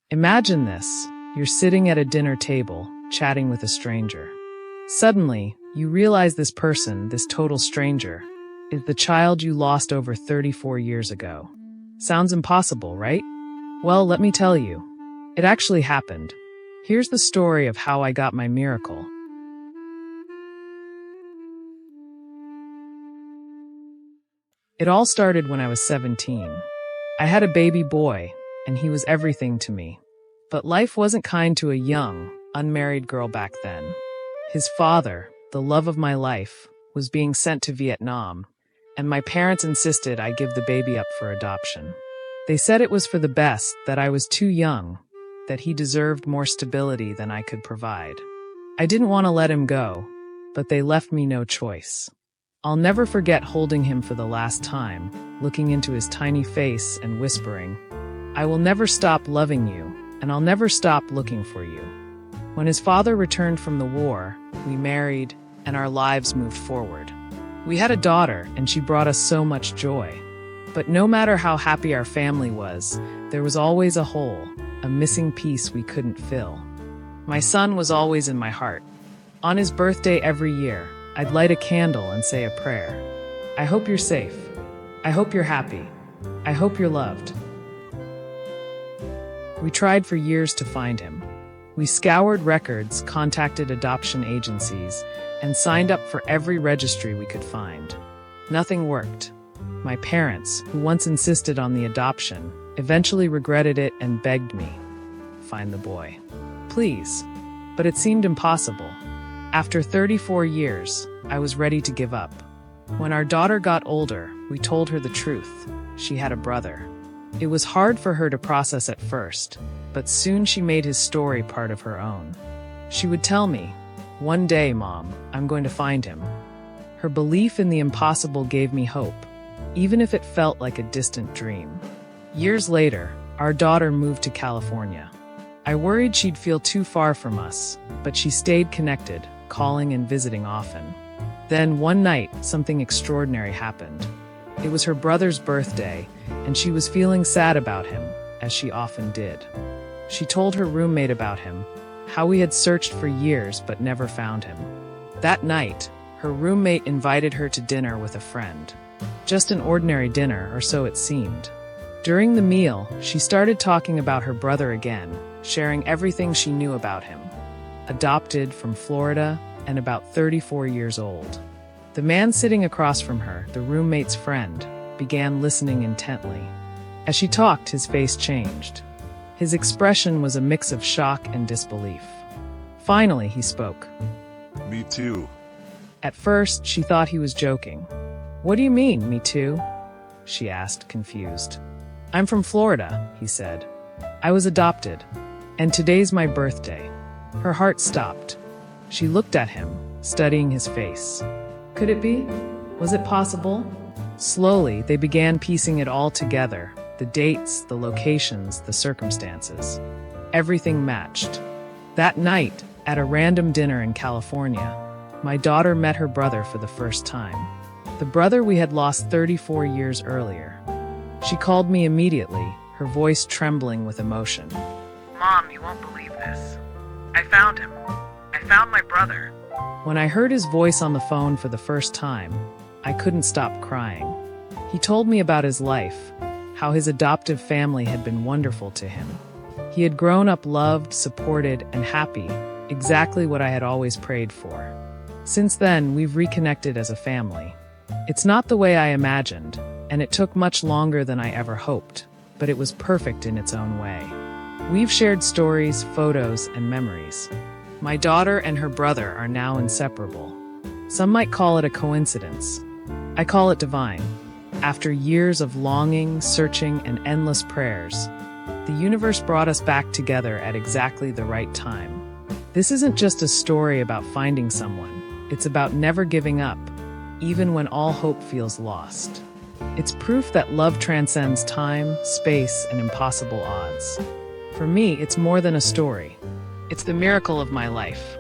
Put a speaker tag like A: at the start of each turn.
A: Imagine this. You're sitting at a dinner table, chatting with a stranger. Suddenly, you realize this person, this total stranger, is the child you lost over 34 years ago. Sounds impossible, right? Well, let me tell you. It actually happened. Here's the story of how I got my miracle. It all started when I was 17. I had a baby boy, and he was everything to me. But life wasn't kind to a young, unmarried girl back then. His father, the love of my life, was being sent to Vietnam, and my parents insisted I give the baby up for adoption. They said it was for the best, that I was too young, that he deserved more stability than I could provide. I didn't want to let him go, but they left me no choice. I'll never forget holding him for the last time, looking into his tiny face and whispering, "I will never stop loving you, and I'll never stop looking for you." When his father returned from the war, we married, and our lives moved forward. We had a daughter, and she brought us so much joy. But no matter how happy our family was, there was always a hole, a missing piece we couldn't fill. My son was always in my heart. On his birthday every year, I'd light a candle and say a prayer. I hope you're safe. I hope you're happy. I hope you're loved. We tried for years to find him. We scoured records, contacted adoption agencies, and signed up for every registry we could find. Nothing worked. My parents, who once insisted on the adoption, eventually regretted it and begged me, "Find the boy. Please." But it seemed impossible. After 34 years, I was ready to give up. When our daughter got older, we told her the truth. She had a brother. It was hard for her to process at first, but soon she made his story part of her own. She would tell me, "One day, Mom, I'm going to find him." Her belief in the impossible gave me hope, even if it felt like a distant dream. Years later, our daughter moved to California. I worried she'd feel too far from us, but she stayed connected, calling and visiting often. Then one night, something extraordinary happened. It was her brother's birthday, and she was feeling sad about him, as she often did. She told her roommate about him, how we had searched for years but never found him. That night, her roommate invited her to dinner with a friend. Just an ordinary dinner, or so it seemed. During the meal, she started talking about her brother again, sharing everything she knew about him. Adopted from Florida and about 34 years old. The man sitting across from her, the roommate's friend, began listening intently. As she talked, his face changed. His expression was a mix of shock and disbelief. Finally, he spoke.
B: Me too.
A: At first, she thought he was joking. "What do you mean, me too?" she asked, confused. "I'm from Florida," he said. "I was adopted, and today's my birthday." Her heart stopped. She looked at him, studying his face. Could it be? Was it possible? Slowly, they began piecing it all together. The dates, the locations, the circumstances. Everything matched. That night, at a random dinner in California, my daughter met her brother for the first time. The brother we had lost 34 years earlier. She called me immediately, her voice trembling with emotion. "Mom, you won't believe this. I found him. I found my brother." When I heard his voice on the phone for the first time, I couldn't stop crying. He told me about his life, how his adoptive family had been wonderful to him. He had grown up loved, supported, and happy, exactly what I had always prayed for. Since then, we've reconnected as a family. It's not the way I imagined, and it took much longer than I ever hoped, but it was perfect in its own way. We've shared stories, photos, and memories. My daughter and her brother are now inseparable. Some might call it a coincidence. I call it divine. After years of longing, searching, and endless prayers, the universe brought us back together at exactly the right time. This isn't just a story about finding someone. It's about never giving up, even when all hope feels lost. It's proof that love transcends time, space, and impossible odds. For me, it's more than a story. It's the miracle of my life.